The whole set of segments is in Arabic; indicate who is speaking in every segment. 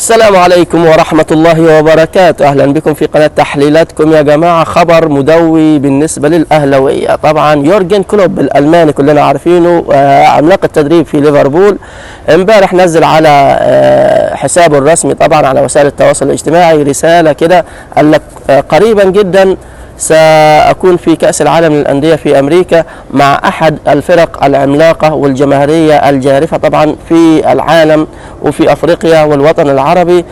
Speaker 1: السلام عليكم ورحمة الله وبركاته. أهلا بكم في قناة تحليلاتكم يا جماعة. خبر مدوي بالنسبة للأهلوية. طبعا يورجن كلوب الألماني كلنا عارفينه، عملاق التدريب في ليفربول، امبارح نزل على حسابه الرسمي طبعا على وسائل التواصل الاجتماعي رسالة كده، قال لك قريبا جدا سأكون في كأس العالم للأندية في أمريكا مع أحد الفرق العملاقة والجماهيرية الجارفة طبعا في العالم وفي أفريقيا والوطن العربي.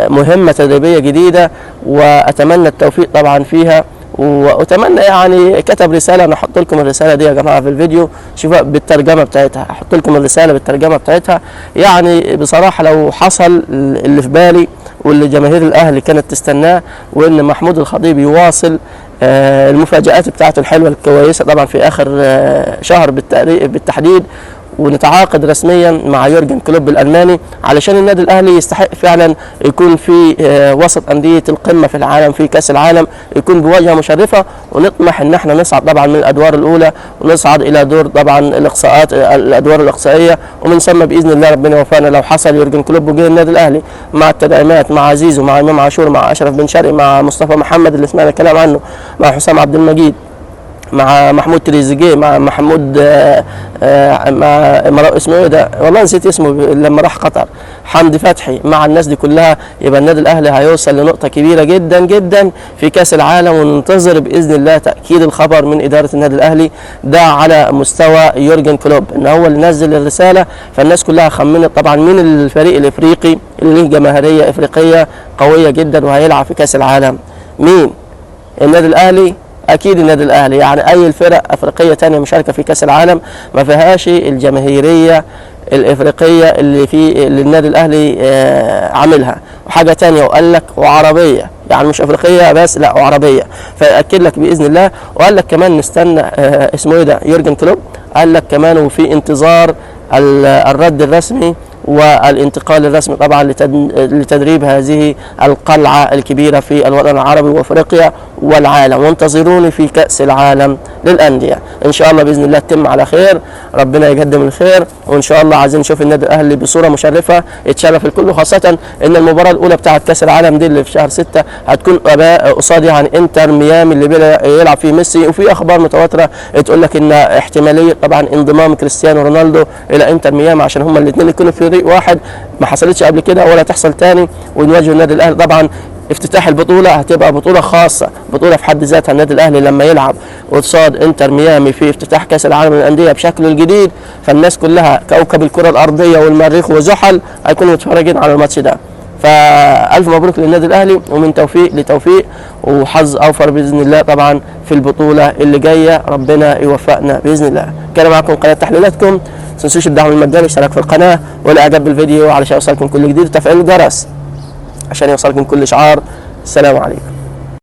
Speaker 1: مهمة تدريبية جديدة وأتمنى التوفيق طبعا فيها، وأتمنى يعني كتب رسالة. أنا أحط لكم الرسالة دي يا جماعة في الفيديو، شوفوا بالترجمة بتاعتها، أحط لكم الرسالة بالترجمة بتاعتها. يعني بصراحة لو حصل اللي في بالي واللي جماهير الأهلي كانت تستناه، وإن محمود الخطيب يواصل المفاجآت بتاعته الحلوة الكويسة طبعا في آخر شهر بالتحديد، ونتعاقد رسميا مع يورجن كلوب الألماني علشان النادي الأهلي يستحق فعلا يكون في وسط أندية القمة في العالم في كأس العالم، يكون بواجهة مشرفة، ونطمح ان احنا نصعد طبعا من الأدوار الأولى ونصعد إلى دور طبعا الإقصاءات، الأدوار الإقصائية، ومن ثم بإذن الله ربنا يوفقنا لو حصل يورجن كلوب وجه النادي الأهلي مع التدعيمات، مع زيزو، مع إمام عاشور، مع أشرف بن شرقي، مع مصطفى محمد اللي سمعنا الكلام عنه، مع حسام عبد المجيد، مع محمود تريزيجيه، مع محمود مع اسمه ايه ده، والله نسيت اسمه لما راح قطر، حمدي فتحي، مع الناس دي كلها، يبقى النادي الاهلي هيوصل لنقطه كبيره جدا جدا في كاس العالم. وننتظر باذن الله تاكيد الخبر من اداره النادي الاهلي ده على مستوى يورجن كلوب، ان هو اللي نزل الرساله. فالناس كلها خمنت طبعا مين الفريق الافريقي اللي له جماهيريه افريقيه قويه جدا وهيلعب في كاس العالم. مين؟ النادي الاهلي؟ اكيد النادي الاهلي. يعني اي الفرق افريقيه ثانيه مشاركه في كاس العالم ما فيهاش الجماهيريه الافريقيه اللي النادي الاهلي عاملها. وحاجه ثانيه وقال لك وعربيه، يعني مش افريقيه بس، لا وعربيه، فاكد لك باذن الله. وقال لك كمان نستنى اسمه ايه ده، يورجن كلوب قال لك كمان وفي انتظار الرد الرسمي والانتقال الرسمي طبعا لتدريب هذه القلعة الكبيرة في الوطن العربي وافريقيا والعالم. وانتظروني في كأس العالم للأندية ان شاء الله باذن الله تتم على خير، ربنا يقدم الخير. وان شاء الله عايزين نشوف النادي الاهلي بصورة مشرفة يتشرف الكل، خاصة ان المباراة الاولى بتاعة كأس العالم دي اللي في شهر 6 هتكون قصاد يعني انتر ميامي اللي يلعب فيه ميسي. وفي اخبار متواترة تقول لك ان احتمالية طبعا انضمام كريستيانو رونالدو الى انتر ميامي عشان هما الاثنين يكونوا في فريق واحد، ما حصلتش قبل كده ولا تحصل تاني. ونواجه النادي الاهلي طبعا. افتتاح البطوله هتبقى بطوله خاصه، بطوله في حد ذاتها. النادي الاهلي لما يلعب قصاد انتر ميامي في افتتاح كاس العالم للانديه بشكله الجديد، فالناس كلها كوكب الكره الارضيه والمريخ وزحل هيكونوا متفرجين على الماتش ده. فالف مبروك للنادي الاهلي، ومن توفيق لتوفيق، وحظ اوفر باذن الله طبعا في البطوله اللي جايه، ربنا يوفقنا باذن الله. كان معكم قناه تحليلاتكم، ما تنسوش الدعم المجاني، الاشتراك في القناه والاعجاب بالفيديو علشان يوصلكم كل جديد، وتفعيل الجرس عشان يوصلكم كل اشعار. السلام عليكم.